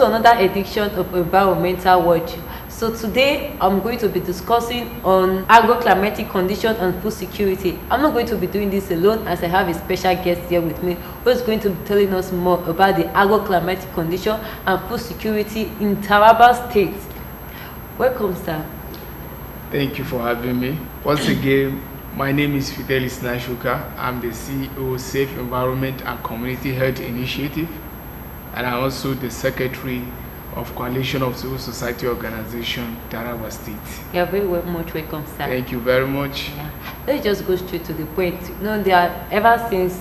another edition of Environmental Watch. So today I'm going to be discussing on agroclimatic condition and food security. I'm not going to be doing this alone, as I have a special guest here with me who is going to be telling us more about the agroclimatic condition and food security in Taraba State. Welcome, sir. Thank you for having me. Once again, my name is Fidelis Nashuka. I'm the CEO of Safe Environment and Community Health Initiative, and I'm also the Secretary of Coalition of Civil Society Organization, Taraba State. You're very much welcome, sir. Thank you very much. Yeah. Let's just go straight to the point. You know, ever since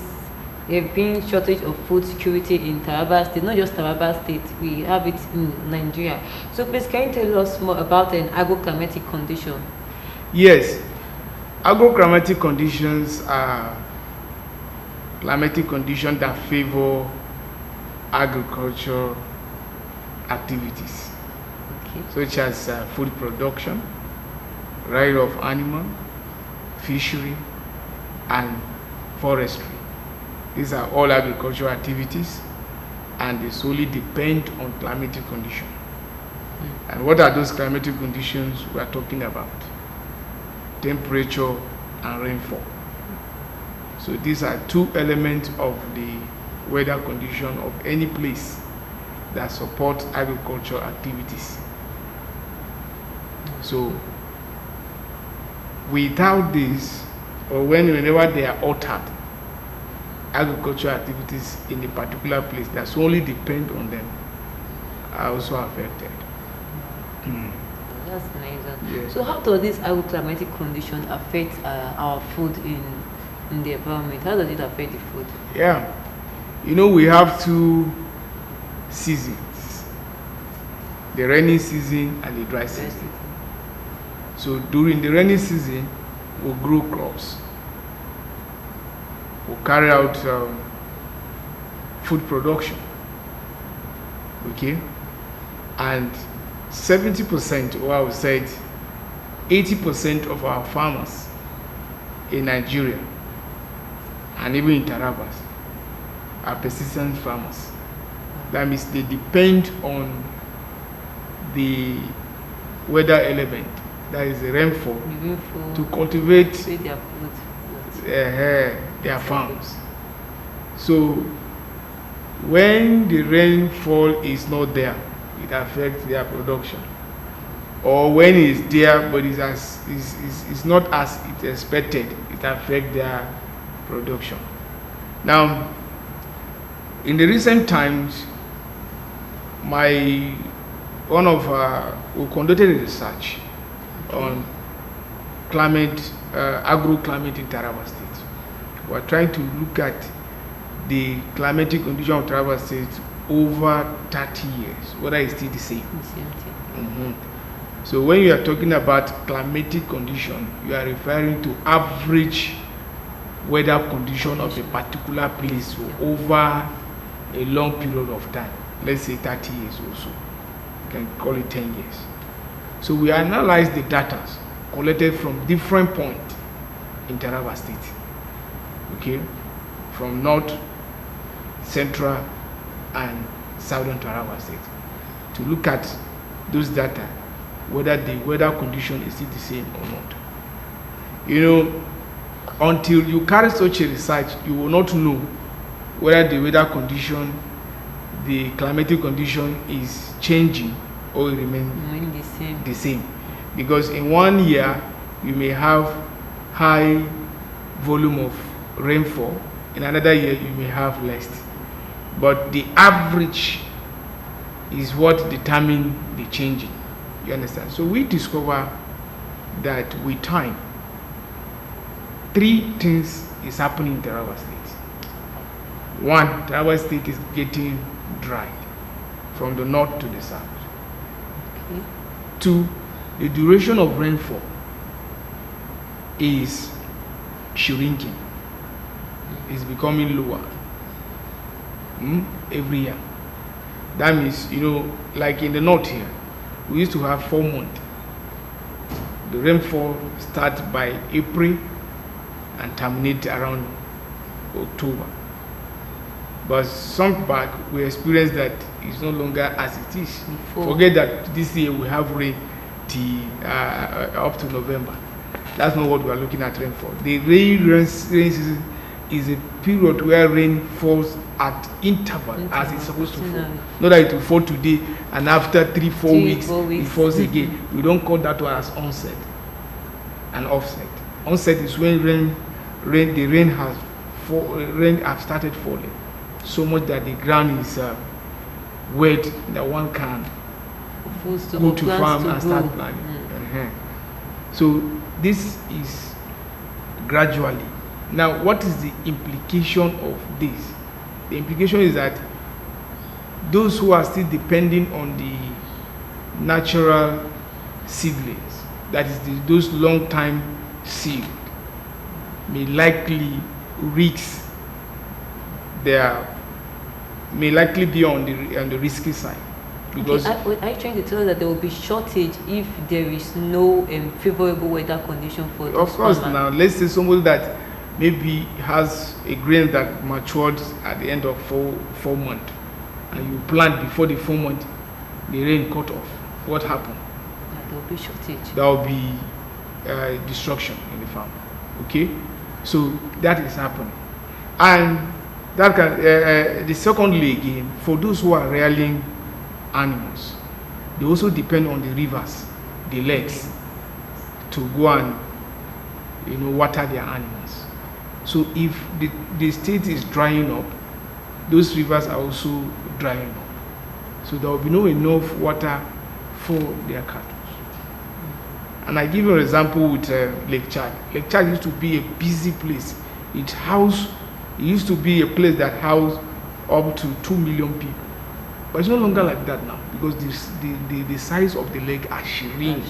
there's been shortage of food security in Taraba State, not just Taraba State, we have it in Nigeria. So please, can you tell us more about an agroclimatic condition? Yes, agroclimatic conditions are climatic conditions that favor agriculture activities, such as food production, rearing of animal, fishery, and forestry. These are all agricultural activities, and they solely depend on climatic conditions. And what are those climatic conditions we are talking about? Temperature and rainfall. So these are two elements of the weather condition of any place that support agricultural activities. So without this, or whenever they are altered, agricultural activities in a particular place that solely depend on them are also affected. That's nice. Yeah. So how does this agroclimatic condition affect our food in the environment? How does it affect the food? Yeah, you know, we have two seasons, the rainy season and the dry season. So during the rainy season, we'll grow crops, we'll carry out food production, okay, and 70%, or I would say 80% of our farmers in Nigeria and even in Taraba are persistent farmers. That means they depend on the weather element, that is the rainfall, to cultivate their farms. So when the rainfall is not there, it affects their production. Or when it's there but it's not as it's expected, it affects their production. Now, in the recent times, we conducted a research on agroclimate in Taraba State. We're trying to look at the climatic condition of Taraba State over 30 years, whether it's still the same. So when you are talking about climatic condition, you are referring to average weather condition of a particular place over a long period of time, let's say 30 years or so. You can call it 10 years. So we analyze the data collected from different points in Taraba State, okay, from north, central, and southern Taraba State, to look at those data, whether the weather condition is still the same or not. You know, until you carry such a research, you will not know whether the weather condition, the climatic condition is changing or remain the same. Because in 1 year, you may have high volume of rainfall, in another year you may have less. But the average is what determines the changing. You understand? So we discover that with time, 3 things is happening in Taraba State. 1, Taraba State is getting dry from the north to the south. Okay. 2, the duration of rainfall is shrinking. It's becoming lower every year. That means, you know, like in the north here, we used to have 4 months. The rainfall starts by April and terminate around October. But some back, we experienced that is no longer as it is. Before. Forget that this year we have rain till up to November. That's not what we are looking at rain for. The rain season is a period where rain falls at interval as it's supposed to fall. Not that it will fall today and after 3-4 weeks it falls again. We don't call that one as onset and offset. Onset is when the rain has started falling so much that the ground is wet that one can go to farm and start planting. So this is gradually. Now, what is the implication of this? The implication is that those who are still depending on the natural seedlings, that is those long time seed, may likely be on the risky side. Because are you trying to tell us that there will be shortage if there is no favorable weather condition for this? Of course. farmer? Now let's say somebody that maybe has a grain that matured at the end of four months, and you plant before the 4 months, the rain cut off. What happened? There will be shortage. There will be destruction in the farm. Okay, so that is happening, and that can. The secondly, again, for those who are rearing animals, they also depend on the rivers, the lakes, to go and water their animals. So if the state is drying up, those rivers are also drying up. So there will be no enough water for their cattle. And I give you an example with Lake Chad. Lake Chad used to be a busy place. It used to be a place that housed up to 2 million people. But it's no longer like that now, because the size of the lake are shrinking.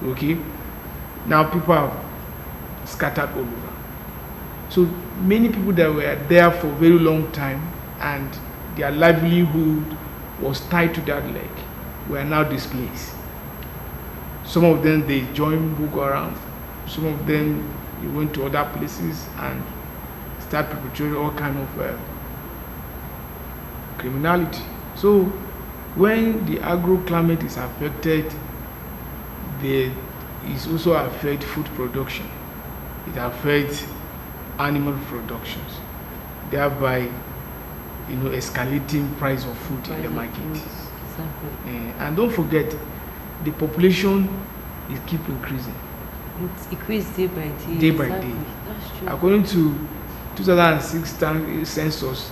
Okay? Now people are scattered all over. So many people that were there for a very long time and their livelihood was tied to that lake were now displaced. Some of them, they joined Boko Haram. Some of them, they went to other places and start perpetrating all kind of criminality. So when the agroclimate is affected, it also affects food production. It affects animal productions, thereby escalating price of food in the market. Exactly. And don't forget, the population is keep increasing. It's increased day by day. Day by day. That's true. According to 2006 census,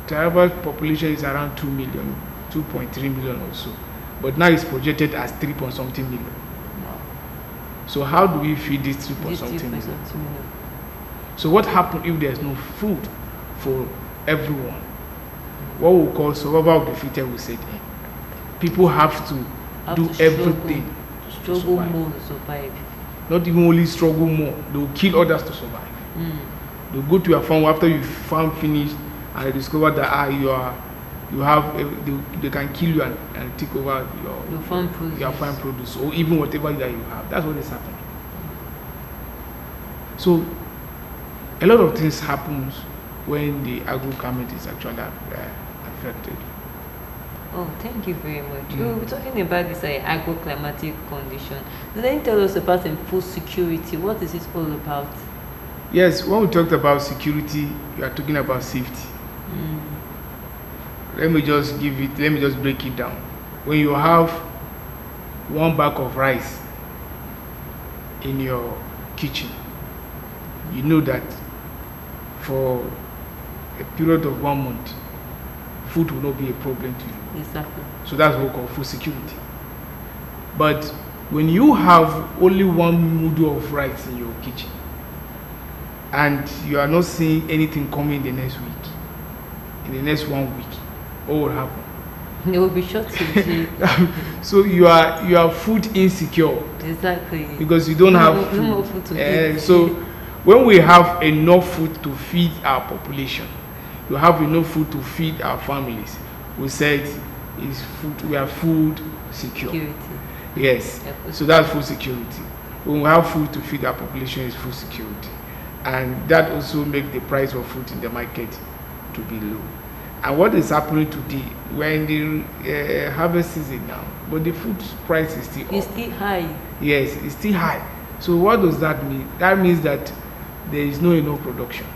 Taraba population is around 2 million, 2.3 million or so. But now it's projected as 3.something million. Wow. So how do we feed this 3.something million? So what happens if there's no food for everyone? What we call survival of the fittest, we said. People have to do everything to survive. More to survive. Not even only struggle more, they will kill others to survive. They'll go to your farm after you farm finished and they discover that they can kill you and take over your farm produce or even whatever that you have. That's what is happening. So a lot of things happens when the agroclimate is actually affected. Oh, thank you very much. We're talking about this agroclimatic condition. Then tell us about food security. What is it all about? Yes, when we talked about security, you are talking about safety. Let me just break it down. When you have one bag of rice in your kitchen, you know that for a period of 1 month, food will not be a problem to you. Exactly. So that's what we call food security. But when you have only one noodle of rice in your kitchen and you are not seeing anything coming in the next week, in the next 1 week, what will happen? It will be shortage. So you are food insecure. Exactly. Because you don't have no more food to eat. So when we have enough food to feed our population, you have enough food to feed our families, we said is food. We are food secure. Security. Yes. So that's food security. When we have food to feed our population, is food security, and that also makes the price of food in the market to be low. And what is happening today, we're in the harvest season now, but the food price is still It's up. still high. Yes, it's still high. So what does that mean? That means that there is no enough production.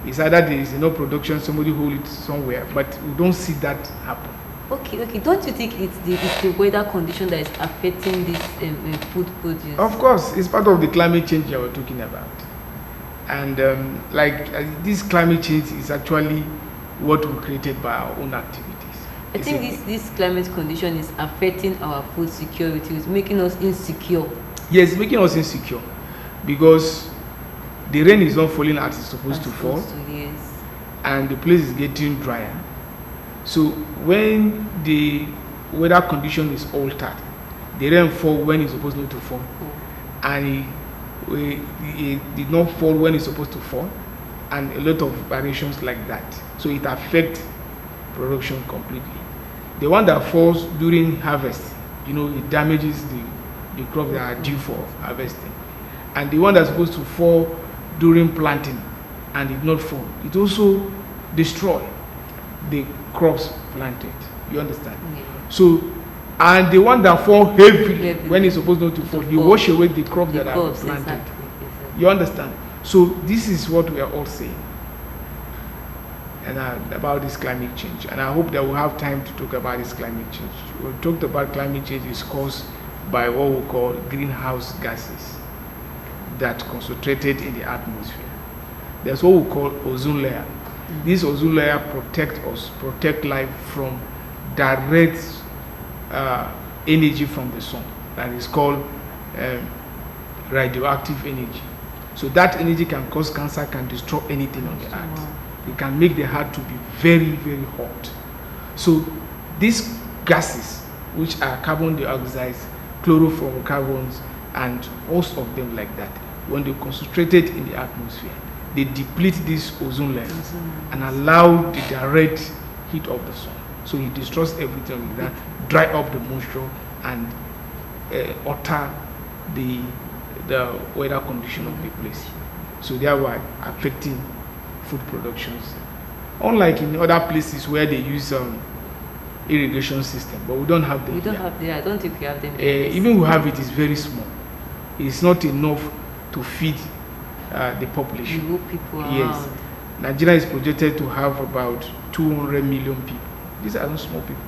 It's either there is enough production, somebody hold it somewhere, but we don't see that happen. Okay. Don't you think it's the weather condition that is affecting this food produce? Of course, it's part of the climate change that we're talking about. And this climate change is actually what we created by our own activities. I think this climate condition is affecting our food security. It's making us insecure. Yes, it's making us insecure because the rain is not falling as it's supposed to fall, Yes. and the place is getting drier. So when the weather condition is altered, the rain fall when it's supposed not to fall, and it did not fall when it's supposed to fall, and a lot of variations like that. So it affects production completely. The one that falls during harvest, it damages the crop that are due for harvesting. And the one that's supposed to fall during planting and did not fall, it also destroy the crops planted. You understand? Yeah. So, and the one that fall heavily Heavily. when it's supposed not to fall, you fall. wash away the crops that are Crops, planted. exactly. You understand? So this is what we are all saying, and about this climate change. And I hope that we'll have time to talk about this climate change. We talked about climate change is caused by what we call greenhouse gases that concentrated in the atmosphere. There's what we call ozone layer. This ozone layer protect life from direct energy from the sun. That is called radioactive energy. So that energy can cause cancer, can destroy anything on the earth. Wow. It can make the earth to be very, very hot. So these gases, which are carbon dioxide, chlorofluorocarbons, and most of them like that, when they concentrated in the atmosphere, they deplete this ozone layer and allow the direct heat of the sun. So it destroys everything like that, dry up the moisture, and alter the weather condition of the place. So thereby affecting food productions. Unlike in other places where they use irrigation system, but we don't have them. We don't here. have them. I don't think we have them. here. Even we have it is very small. It's not enough to feed the population. You people around. Yes, Nigeria is projected to have about 200 million people. These are not small people.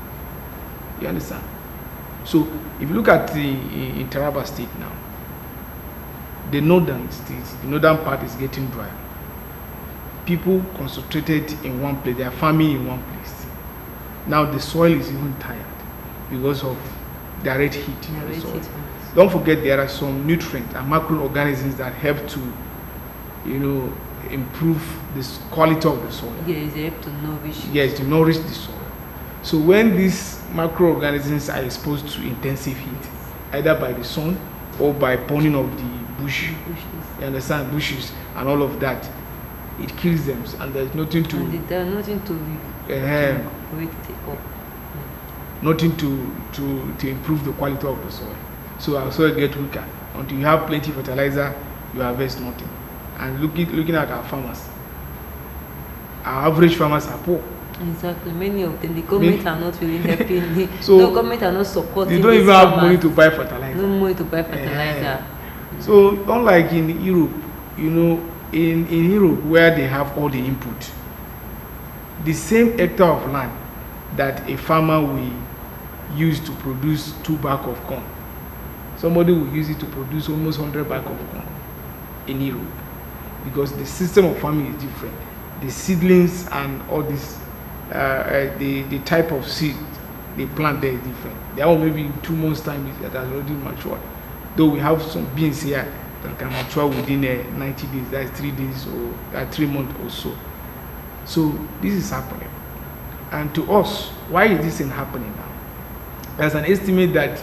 You understand? So if you look at in Taraba State now, the northern states, the northern part is getting dry. People concentrated in one place, they are farming in one place. Now the soil is even tired because of direct heat in the soil. Don't forget there are some nutrients and microorganisms that help to, improve the quality of the soil. Yes, they have to nourish. Yes, to nourish the soil. So when these microorganisms are exposed to intensive heat, either by the sun or by burning of the bush, you understand, bushes and all of that, it kills them, and there's nothing to. And there are nothing to wake it up. Nothing to improve the quality of the soil. So our soil get weaker. Until you have plenty fertilizer, you harvest nothing. And looking at our farmers, our average farmers are poor. Exactly. Many of them, the government are not really helping. So no government are not supporting. They don't even have money to buy fertilizer. No money to buy fertilizer. So unlike in Europe, in Europe where they have all the input, the same hectare of land that a farmer will use to produce 2 bags of corn, somebody will use it to produce almost 100 bags of corn in Europe, because the system of farming is different. The seedlings and all this, the type of seed they plant there is different. There are maybe in 2 months' time that has already matured. Though we have some beans here that can mature within 90 days, that's 3 days or 3 months or so. So this is happening. And to us, why is this thing happening now? There's an estimate that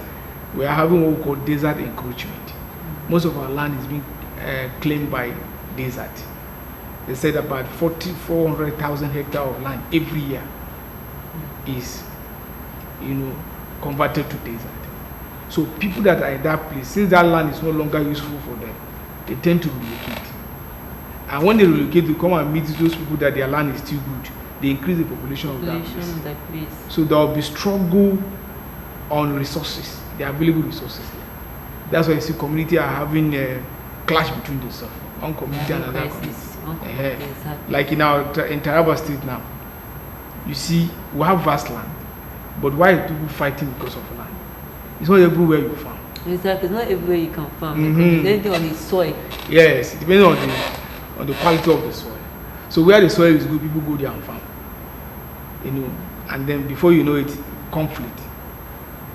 we are having what we call desert encroachment. Most of our land is being claimed by desert. They said about 400,000 hectares of land every year is, converted to desert. So people that are in that place, since that land is no longer useful for them, they tend to relocate. And when they relocate, they come and meet those people that their land is still good. they increase the population of that Population place. of that place. So there will be struggle on resources, the available resources. That's why you see community are having a clash between themselves, one community and another community. Crisis. Okay, exactly. Like in Taraba State now, you see we have vast land, but why are people fighting because of land? It's not everywhere you farm. Exactly. It's not everywhere you can farm. Mhm. Depending on the soil. Yes, it depends on the quality of the soil. So where the soil is good, people go there and farm. You know, and then before you know it, conflict.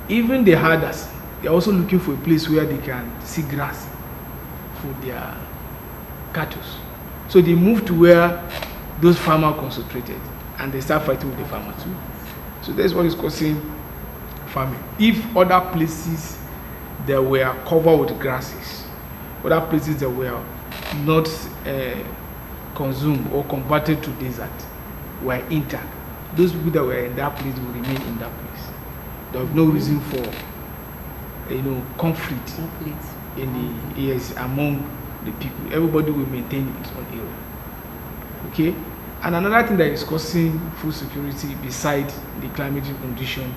Even the herders, they're also looking for a place where they can see grass for their cattle. So they move to where those farmers concentrated, and they start fighting with the farmer too. So that's what is causing farming. If other places that were covered with grasses, other places that were not consumed or converted to desert were intact, those people that were in that place will remain in that place. There was no reason for conflict in the years among the people. Everybody will maintain its own area. Okay? And another thing that is causing food security beside the climatic condition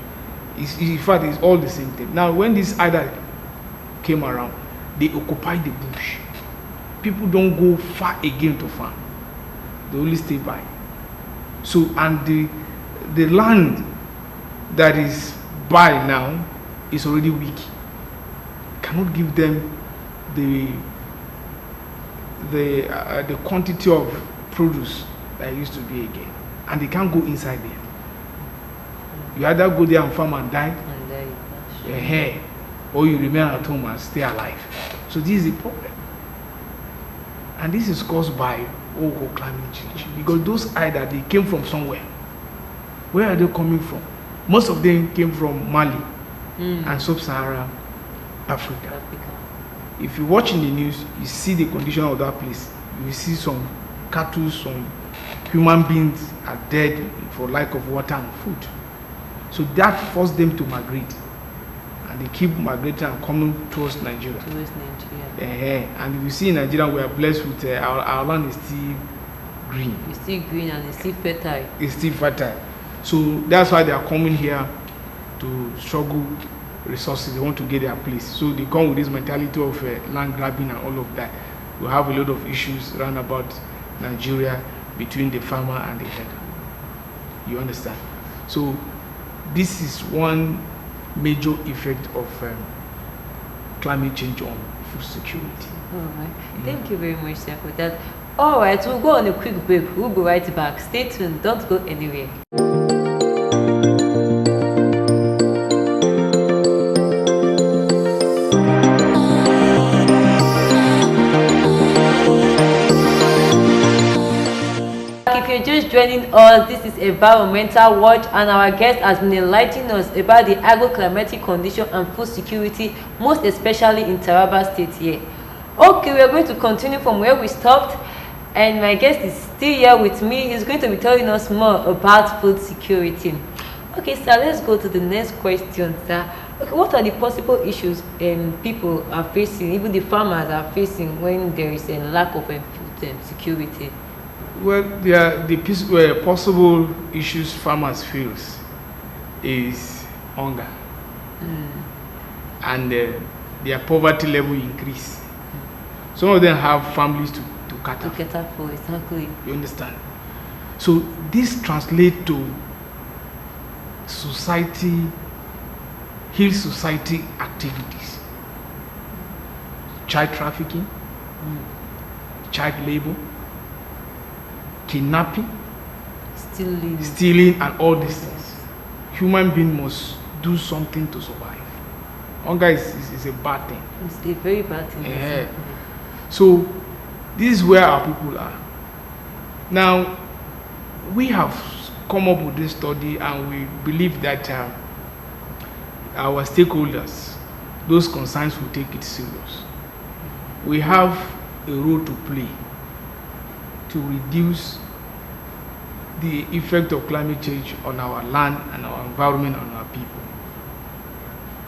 is, in fact, it's all the same thing. Now, when this IDA came around, they occupied the bush. People don't go far again to farm. They only stay by. So, and the land that is by now is already weak. Cannot give them the quantity of produce that used to be again, and they can't go inside there. You either go there and farm and die, or you remain at home and stay alive. So this is a problem, and this is caused by climate change, because those either they came from somewhere. Where are they coming from? Most of them came from Mali and sub-Saharan Africa. If you watch in the news, you see the condition of that place. You see some cattle, some human beings are dead for lack of water and food. So that forced them to migrate, and they keep migrating and coming towards Nigeria. And you see in Nigeria, we are blessed with our land is still green. It's still green and it's still fertile. It's still fertile. So that's why they are coming here to struggle resources. They want to get their place. So they come with this mentality of land grabbing and all of that. We have a lot of issues around about Nigeria between the farmer and the herder. You understand? So this is one major effect of climate change on food security. All right. Thank you very much, sir, for that. All right, we'll go on a quick break. We'll be right back. Stay tuned. Don't go anywhere. If you're just joining us, this is Environmental Watch, and our guest has been enlightening us about the agroclimatic condition and food security, most especially in Taraba State here. Okay, we are going to continue from where we stopped, and my guest is still here with me. He's going to be telling us more about food security. Okay, sir, let's go to the next question, sir. Okay, what are the possible issues people are facing, even the farmers are facing, when there is a lack of food security? Well, the possible issues farmers face is hunger, and their poverty level increase. Some of them have families to cater for. Exactly. You understand? So this translates to hill society activities, child trafficking, child labor, kidnapping, stealing, and all these things. Human being must do something to survive. Hunger is a bad thing. It's a very bad thing. So this is where our people are. Now, we have come up with this study, and we believe that our stakeholders, those concerns, will take it serious. We have a role to play to reduce the effect of climate change on our land and our environment and our people.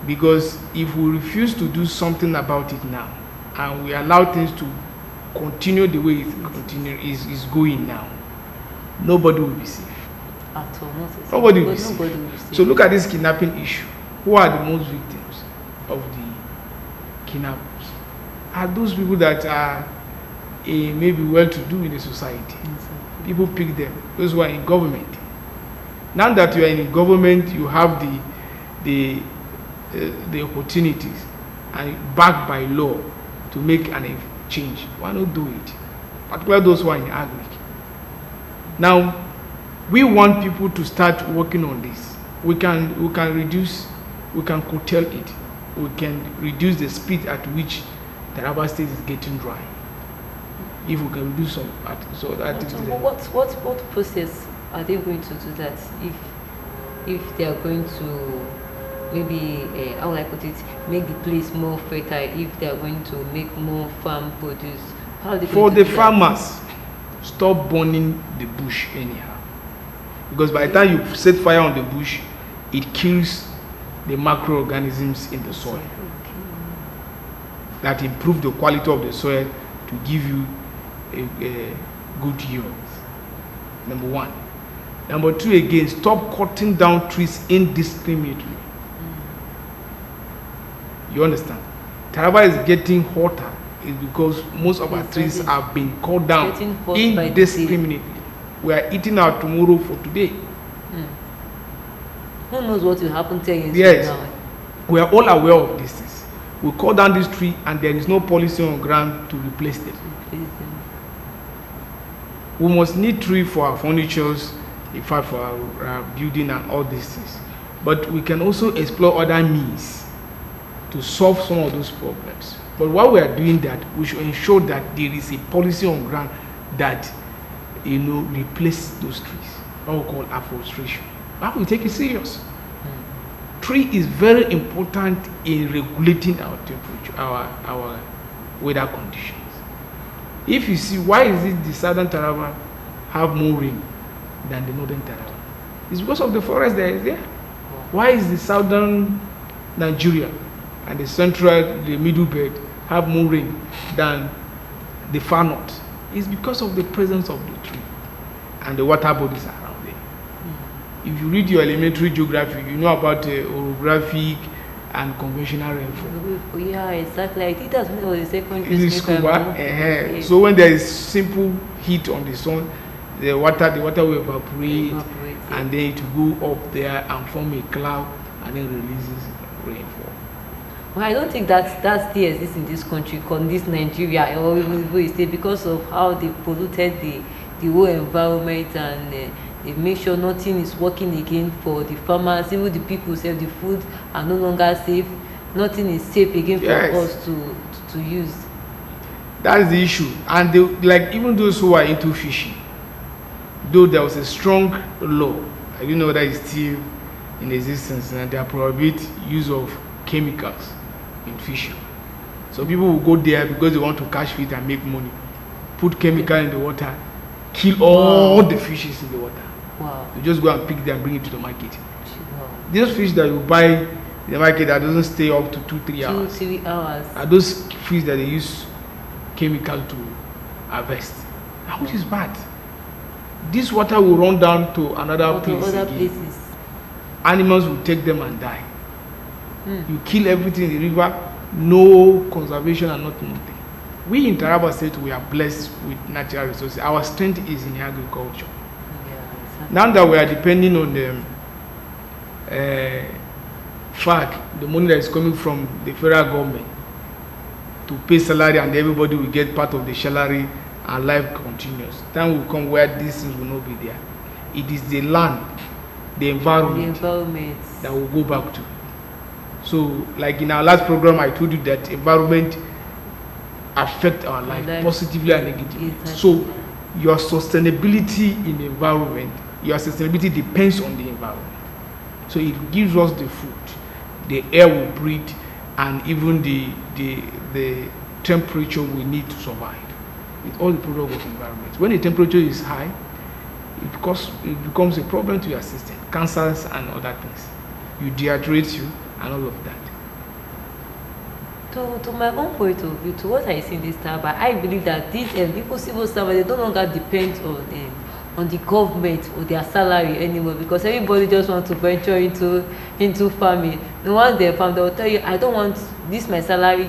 Because if we refuse to do something about it now, and we allow things to continue the way it is going now, nobody will be safe. At all, not a single. Nobody will But be safe. nobody will be safe. So look at this kidnapping issue. Who are the most victims of the kidnappers? Are those people that are maybe well-to-do in the society. Exactly. People pick them. Those who are in government. Now that you are in government, you have the opportunities and backed by law to make an change. Why not do it? Particularly those who are in agri. Now, we want people to start working on this. We can reduce, we can curtail it. We can reduce the speed at which Taraba State is getting dry. If we can reduce some so that. So what process are they going to do that? If they are going to maybe how will I put it, make the place more fertile, if they are going to make more farm produce, how are they for going to the do farmers, stop burning the bush anyhow, because by the time you set fire on the bush, it kills the microorganisms in the soil that improve the quality of the soil to give you a good yield. Number one. Number two, again, stop cutting down trees indiscriminately. You understand? Taraba is getting hotter is because most of our trees are being cut down indiscriminately. We are eating our tomorrow for today. Who knows what will happen 10 years Yes, from now? we are all aware of these things. We cut down this tree and there is no policy on ground to replace them. We must need tree for our furnitures, in fact for our building and all these things. But we can also explore other means to solve some of those problems. But while we are doing that, we should ensure that there is a policy on ground that replace those trees. What we call afforestation. How we take it serious. Tree is very important in regulating our temperature, our weather conditions. If you see, why is it the southern Taraba have more rain than the northern Taraba? It's because of the forest that is there. Why is the southern Nigeria and the central, the middle belt have more rain than the far north? It's because of the presence of the tree and the water bodies around there. If you read your elementary geography, you know about orographic and conventional rainfall. Yeah, exactly. I think that's when I was in secondary Is it school. scuba? So when there is simple heat on the sun, the water will evaporate, and then it will go up there and form a cloud and then releases rainfall. Well, I don't think that still exists in this country, called this Nigeria, or even state, because of how they polluted the whole environment, and they make sure nothing is working again for the farmers. Even the people say the food are no longer safe. Nothing is safe again for us to use. That is the issue. And even those who are into fishing, though there was a strong law, I don't know whether it's still in existence, and they prohibit use of chemicals in fishing. So people will go there because they want to catch fish and make money, put chemical in the water, kill all the fishes in the water. Wow. You just go and pick them and bring it to the market. Wow. These fish that you buy in the market that doesn't stay up to 2-3 hours. 2-3 hours. Are those fish that they use chemical to harvest, which is bad. This water will run down to another place other again. places. Animals will take them and die. You kill everything in the river, no conservation and nothing. We in Taraba State, we are blessed with natural resources. Our strength is in agriculture. Yeah, exactly. Now that we are depending on the FAC, the money that is coming from the federal government to pay salary, and everybody will get part of the salary and life continues. Time will come where these things will not be there. It is the land, the environment that will go back to. So, like in our last program, I told you that environment affect our life positively and negatively. Exactly. So, your sustainability in the environment, your sustainability depends on the environment. So, it gives us the food, the air we breathe, and even the temperature we need to survive. It's all the product of environment. When the temperature is high, it becomes a problem to your system, cancers and other things. You dehydrate you and all of that. To my own point of view, to what I see in this Taraba, I believe that these people civil servants, they no longer depend on the government or their salary anymore, because everybody just wants to venture into farming. The ones they farm, they will tell you, I don't want this, my salary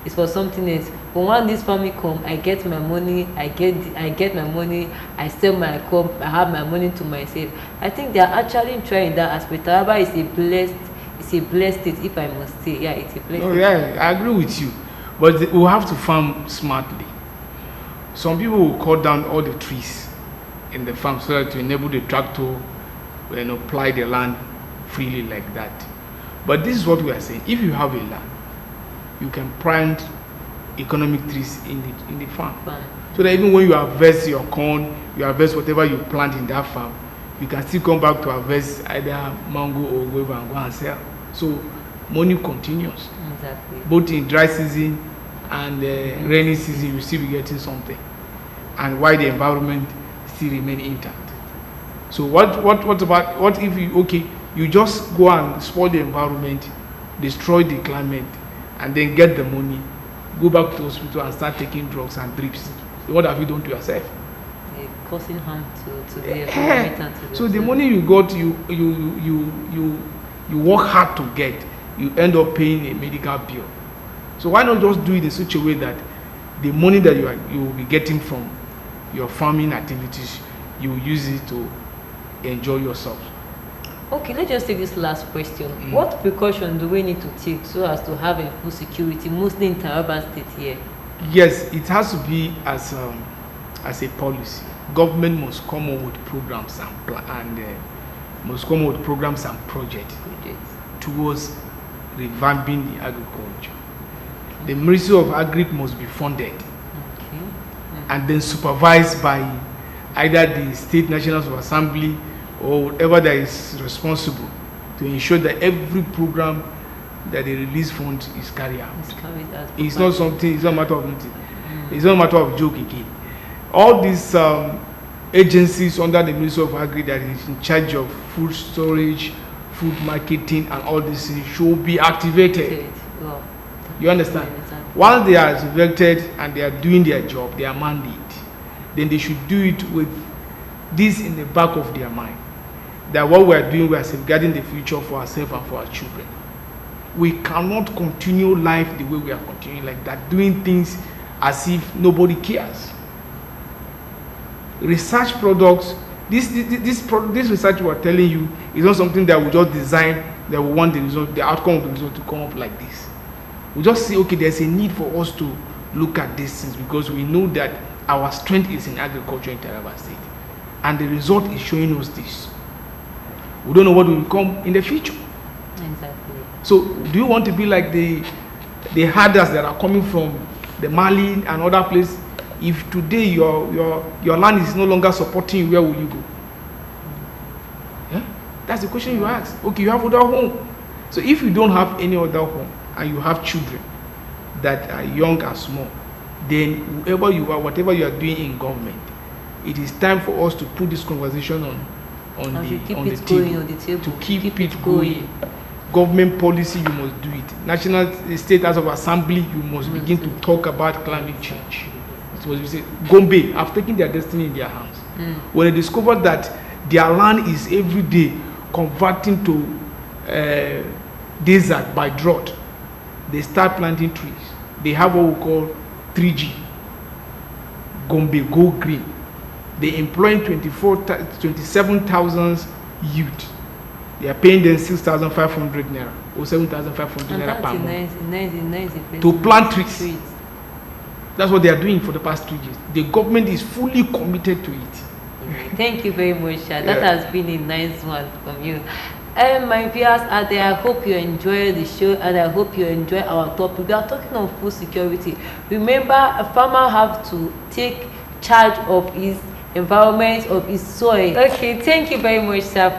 is for something else. But when this farming come, I get my money, I get my money, I sell my crop, I have my money to myself. I think they are actually trying that aspect. Taraba is a blessed state, if I must say. Yeah, it's a blessed Oh state. yeah, I agree with you. But we have to farm smartly. Some people will cut down all the trees in the farm so that to enable the tractor, ply the land freely like that. But this is what we are saying. If you have a land, you can plant economic trees in the farm. So that even when you harvest your corn, you harvest whatever you plant in that farm, you can still come back to harvest either mango or guava and go and sell. So money continues. Exactly. Both in dry season and rainy season, you still be getting something. And while the environment still remain intact. So what if you just go and spoil the environment, destroy the climate, and then get the money, go back to the hospital and start taking drugs and drips? What have you done to yourself? Causing harm to the environment and to So the money you got, you work hard to get, you end up paying a medical bill. So why not just do it in such a way that the money that you will be getting from your farming activities, you will use it to enjoy yourself? Okay, let's just take this last question. What precaution do we need to take so as to have a food security, mostly in Taraba State here? Yes, it has to be as a policy. Government must come up with programs and projects towards revamping the agriculture. The Ministry of Agri must be funded and then supervised by either the State National Assembly or whatever that is responsible to ensure that every program that they release funds is carried out. It's not a matter of nothing. It's not a matter of joke again. All these agencies under the Ministry of Agri that is in charge of food storage, food marketing, and all these things should be activated. Well, You understand? Once they are activated and they are doing their job, their mandate, then they should do it with this in the back of their mind, that what we are doing, we are safeguarding the future for ourselves and for our children. We cannot continue life the way we are continuing like that, doing things as if nobody cares. Research products, this research we are telling you is not something that we just design, that we want the result, the outcome of the result to come up like this. We just say, okay, there's a need for us to look at these things because we know that our strength is in agriculture in Taraba State, and the result is showing us this. We don't know what will come in the future. exactly. So, do you want to be like the herders that are coming from the Mali and other places? If today your land is no longer supporting you, where will you go? Yeah? That's the question you ask. Okay, you have other home. So if you don't have any other home and you have children that are young and small, then whoever you are, whatever you are doing in government, it is time for us to put this conversation on the table to keep it going. Government policy, you must do it. National State House of Assembly, you must begin to talk about climate change. It was say, Gombe have taken their destiny in their hands. When they discovered that their land is every day converting to desert by drought, they start planting trees. They have what we call 3G. Gombe Go Green. They employ 27,000 youth. They are paying them 6,500 naira or 7,500 naira per month to plant trees. That's what they are doing for the past 2 years. The government is fully committed to it. Thank you very much, Sha. That has been a nice one from you. My viewers out there, I hope you enjoy the show and I hope you enjoy our topic. We are talking on food security. Remember, a farmer have to take charge of his environment, of his soil. Okay, thank you very much, sir,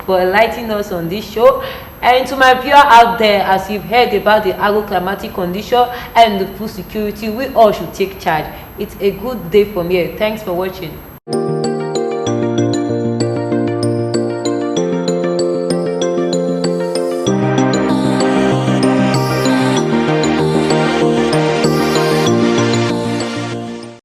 for enlightening us on this show. And to my viewer out there, as you've heard about the agroclimatic condition and the food security, we all should take charge. It's a good day from here. Thanks for watching.